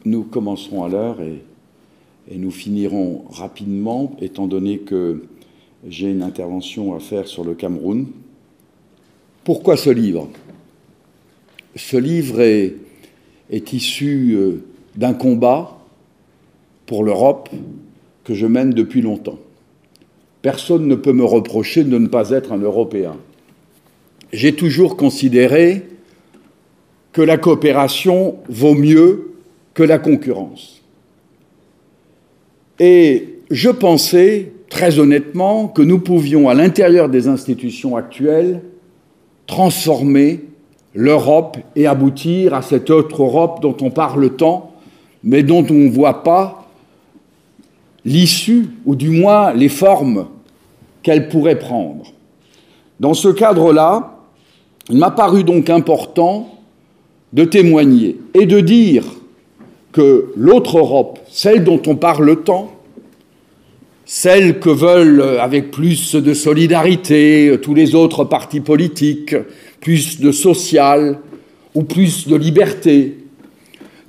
nous commencerons à l'heure et nous finirons rapidement, étant donné que j'ai une intervention à faire sur le Cameroun. Pourquoi ce livre? Ce livre est issu d'un combat pour l'Europe que je mène depuis longtemps. Personne ne peut me reprocher de ne pas être un Européen. J'ai toujours considéré que la coopération vaut mieux que la concurrence. Et je pensais, très honnêtement, que nous pouvions, à l'intérieur des institutions actuelles, transformer l'Europe et aboutir à cette autre Europe dont on parle tant, mais dont on ne voit pas l'issue, ou du moins les formes qu'elle pourrait prendre. Dans ce cadre-là, il m'a paru donc important de témoigner et de dire que l'autre Europe, celle dont on parle tant, celle que veulent, avec plus de solidarité, tous les autres partis politiques, plus de social ou plus de liberté,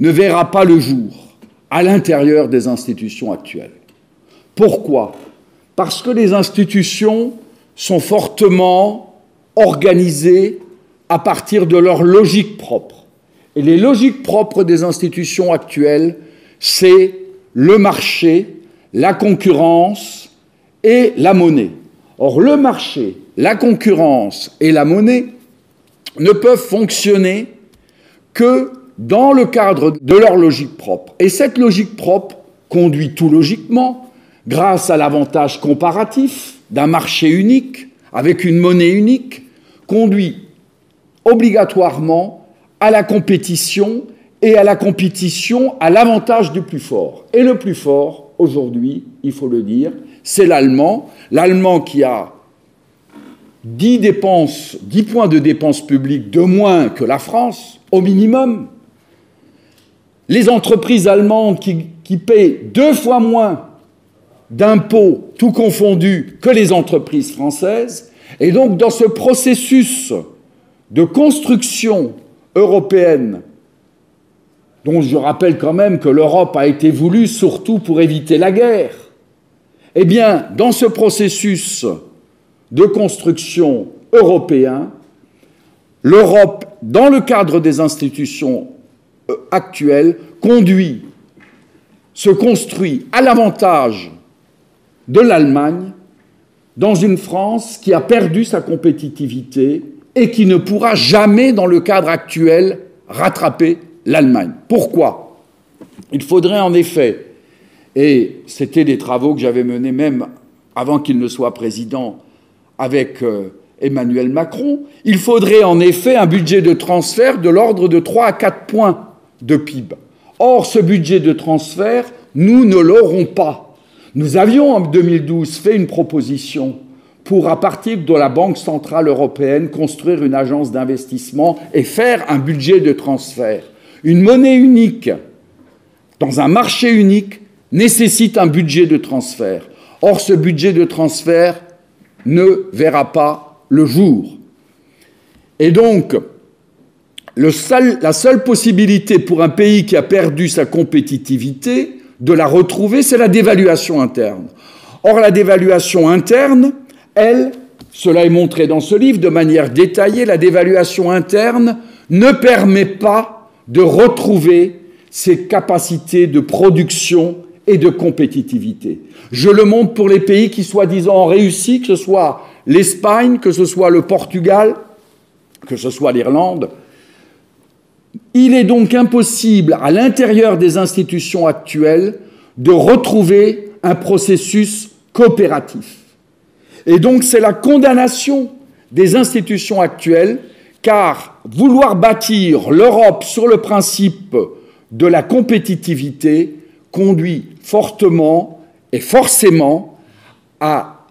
ne verra pas le jour à l'intérieur des institutions actuelles. Pourquoi? Parce que les institutions sont fortement organisées à partir de leur logique propre. Et les logiques propres des institutions actuelles, c'est le marché, la concurrence et la monnaie. Or, le marché, la concurrence et la monnaie ne peuvent fonctionner que dans le cadre de leur logique propre. Et cette logique propre conduit tout logiquement, grâce à l'avantage comparatif d'un marché unique, avec une monnaie unique, conduit obligatoirement à la compétition et à la compétition à l'avantage du plus fort. Et le plus fort, aujourd'hui, il faut le dire, c'est l'Allemand. L'Allemand qui a 10 points de dépenses publiques de moins que la France, au minimum. Les entreprises allemandes qui paient 2 fois moins d'impôts, tout confondu, que les entreprises françaises. Et donc, dans ce processus de construction européenne, dont je rappelle quand même que l'Europe a été voulue surtout pour éviter la guerre, eh bien, dans ce processus de construction européen, l'Europe, dans le cadre des institutions actuelles, se construit à l'avantage de l'Allemagne dans une France qui a perdu sa compétitivité et qui ne pourra jamais, dans le cadre actuel, rattraper l'Allemagne. Pourquoi? Il faudrait en effet, et c'était des travaux que j'avais menés même avant qu'il ne soit président avec Emmanuel Macron, il faudrait en effet un budget de transfert de l'ordre de 3 à 4 points de PIB. Or, ce budget de transfert, nous ne l'aurons pas. Nous avions en 2012 fait une proposition pour, à partir de la Banque centrale européenne, construire une agence d'investissement et faire un budget de transfert. Une monnaie unique, dans un marché unique, nécessite un budget de transfert. Or, ce budget de transfert ne verra pas le jour. Et donc, la seule possibilité pour un pays qui a perdu sa compétitivité de la retrouver, c'est la dévaluation interne. Or, la dévaluation interne, elle, cela est montré dans ce livre de manière détaillée, la dévaluation interne ne permet pas de retrouver ses capacités de production et de compétitivité. Je le montre pour les pays qui, soi-disant, ont réussi, que ce soit l'Espagne, que ce soit le Portugal, que ce soit l'Irlande. Il est donc impossible, à l'intérieur des institutions actuelles, de retrouver un processus coopératif. Et donc, c'est la condamnation des institutions actuelles, car vouloir bâtir l'Europe sur le principe de la compétitivité conduit fortement et forcément à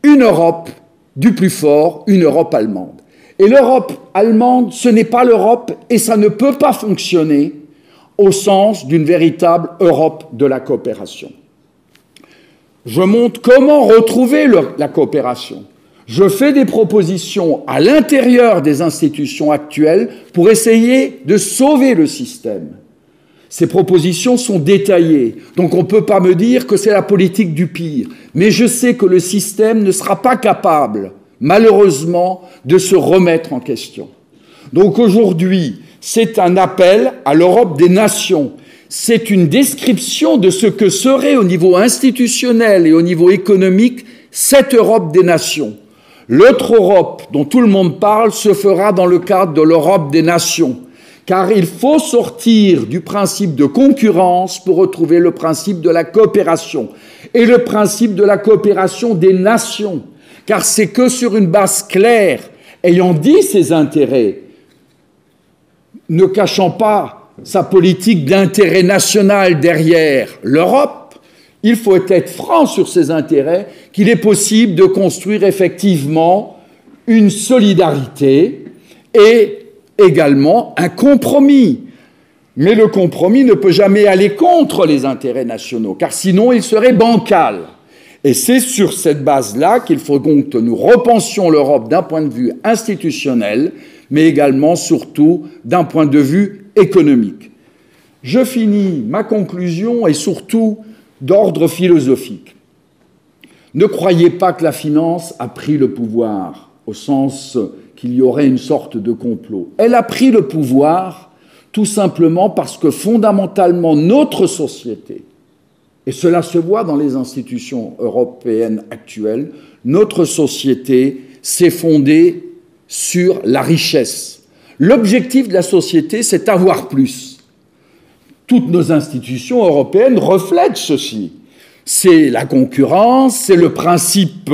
une Europe du plus fort, une Europe allemande. Et l'Europe allemande, ce n'est pas l'Europe et ça ne peut pas fonctionner au sens d'une véritable Europe de la coopération. Je montre comment retrouver la coopération. Je fais des propositions à l'intérieur des institutions actuelles pour essayer de sauver le système. Ces propositions sont détaillées, donc on ne peut pas me dire que c'est la politique du pire. Mais je sais que le système ne sera pas capable, malheureusement, de se remettre en question. Donc aujourd'hui, c'est un appel à l'Europe des nations. C'est une description de ce que serait au niveau institutionnel et au niveau économique cette Europe des nations. L'autre Europe dont tout le monde parle se fera dans le cadre de l'Europe des nations. Car il faut sortir du principe de concurrence pour retrouver le principe de la coopération. Et le principe de la coopération des nations. Car c'est que sur une base claire, ayant dit ses intérêts, ne cachant pas sa politique d'intérêt national derrière l'Europe, il faut être franc sur ses intérêts, qu'il est possible de construire effectivement une solidarité et également un compromis. Mais le compromis ne peut jamais aller contre les intérêts nationaux, car sinon il serait bancal. Et c'est sur cette base-là qu'il faut donc que nous repensions l'Europe d'un point de vue institutionnel, mais également, surtout, d'un point de vue économique. Je finis ma conclusion et surtout d'ordre philosophique. Ne croyez pas que la finance a pris le pouvoir, au sens qu'il y aurait une sorte de complot. Elle a pris le pouvoir tout simplement parce que fondamentalement notre société, et cela se voit dans les institutions européennes actuelles, notre société s'est fondée sur la richesse. L'objectif de la société, c'est avoir plus. Toutes nos institutions européennes reflètent ceci. C'est la concurrence, c'est le principe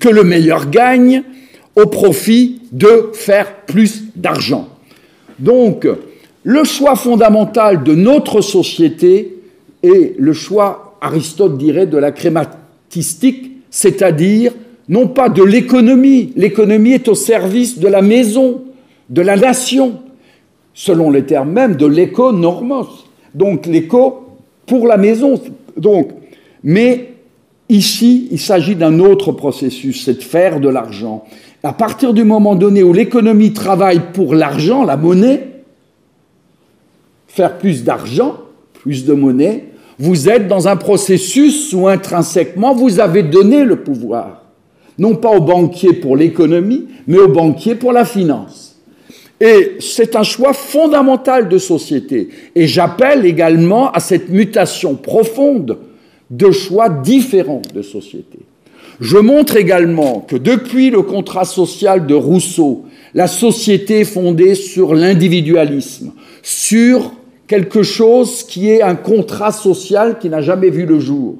que le meilleur gagne, au profit de faire plus d'argent. Donc, le choix fondamental de notre société est le choix, Aristote dirait, de la crématistique, c'est-à-dire non pas de l'économie. L'économie est au service de la maison, de la nation, selon les termes même de l'éco-normos. Donc, l'éco pour la maison. Donc, mais ici, il s'agit d'un autre processus, c'est de faire de l'argent. À partir du moment donné où l'économie travaille pour l'argent, la monnaie, faire plus d'argent, plus de monnaie, vous êtes dans un processus où intrinsèquement vous avez donné le pouvoir, non pas aux banquiers pour l'économie, mais aux banquiers pour la finance. Et c'est un choix fondamental de société. Et j'appelle également à cette mutation profonde de choix différents de société. Je montre également que depuis le contrat social de Rousseau, la société est fondée sur l'individualisme, sur quelque chose qui est un contrat social qui n'a jamais vu le jour.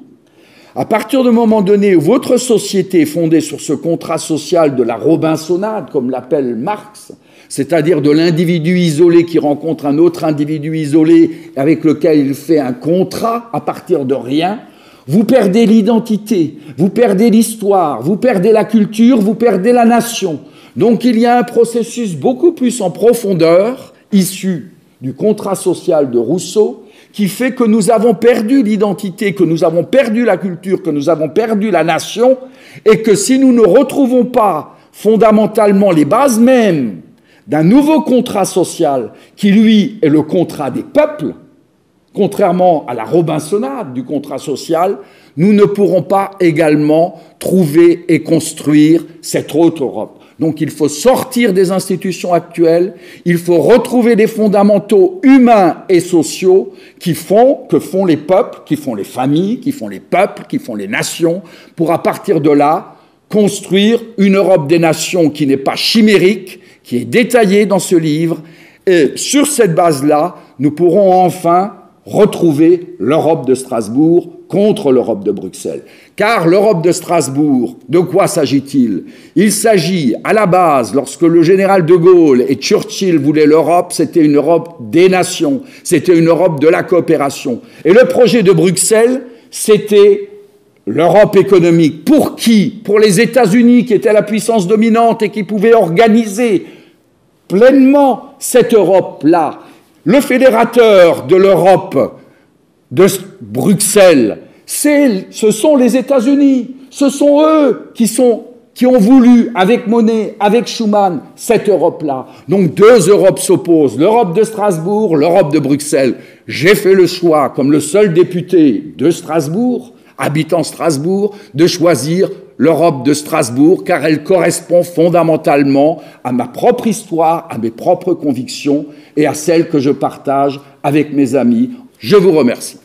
À partir du moment donné où votre société est fondée sur ce contrat social de la Robinsonade, comme l'appelle Marx, c'est-à-dire de l'individu isolé qui rencontre un autre individu isolé avec lequel il fait un contrat à partir de rien, vous perdez l'identité, vous perdez l'histoire, vous perdez la culture, vous perdez la nation. Donc il y a un processus beaucoup plus en profondeur, issu du contrat social de Rousseau, qui fait que nous avons perdu l'identité, que nous avons perdu la culture, que nous avons perdu la nation, et que si nous ne retrouvons pas fondamentalement les bases mêmes d'un nouveau contrat social, qui lui est le contrat des peuples, contrairement à la Robinsonade du contrat social, nous ne pourrons pas également trouver et construire cette autre Europe. Donc il faut sortir des institutions actuelles, il faut retrouver des fondamentaux humains et sociaux que font les peuples, qui font les familles, qui font les peuples, qui font les nations, pour à partir de là construire une Europe des nations qui n'est pas chimérique, qui est détaillée dans ce livre, et sur cette base-là, nous pourrons enfin retrouver l'Europe de Strasbourg contre l'Europe de Bruxelles. Car l'Europe de Strasbourg, de quoi s'agit-il? Il s'agit, à la base, lorsque le général de Gaulle et Churchill voulaient l'Europe, c'était une Europe des nations, c'était une Europe de la coopération. Et le projet de Bruxelles, c'était l'Europe économique. Pour qui? Pour les États-Unis, qui étaient la puissance dominante et qui pouvaient organiser pleinement cette Europe-là. Le fédérateur de l'Europe de Bruxelles, ce sont les États-Unis. Ce sont eux qui qui ont voulu, avec Monnet, avec Schuman, cette Europe-là. Donc deux Europes s'opposent, l'Europe de Strasbourg, l'Europe de Bruxelles. J'ai fait le choix, comme le seul député de Strasbourg, habitant Strasbourg, de choisir l'Europe de Strasbourg, car elle correspond fondamentalement à ma propre histoire, à mes propres convictions et à celles que je partage avec mes amis. Je vous remercie.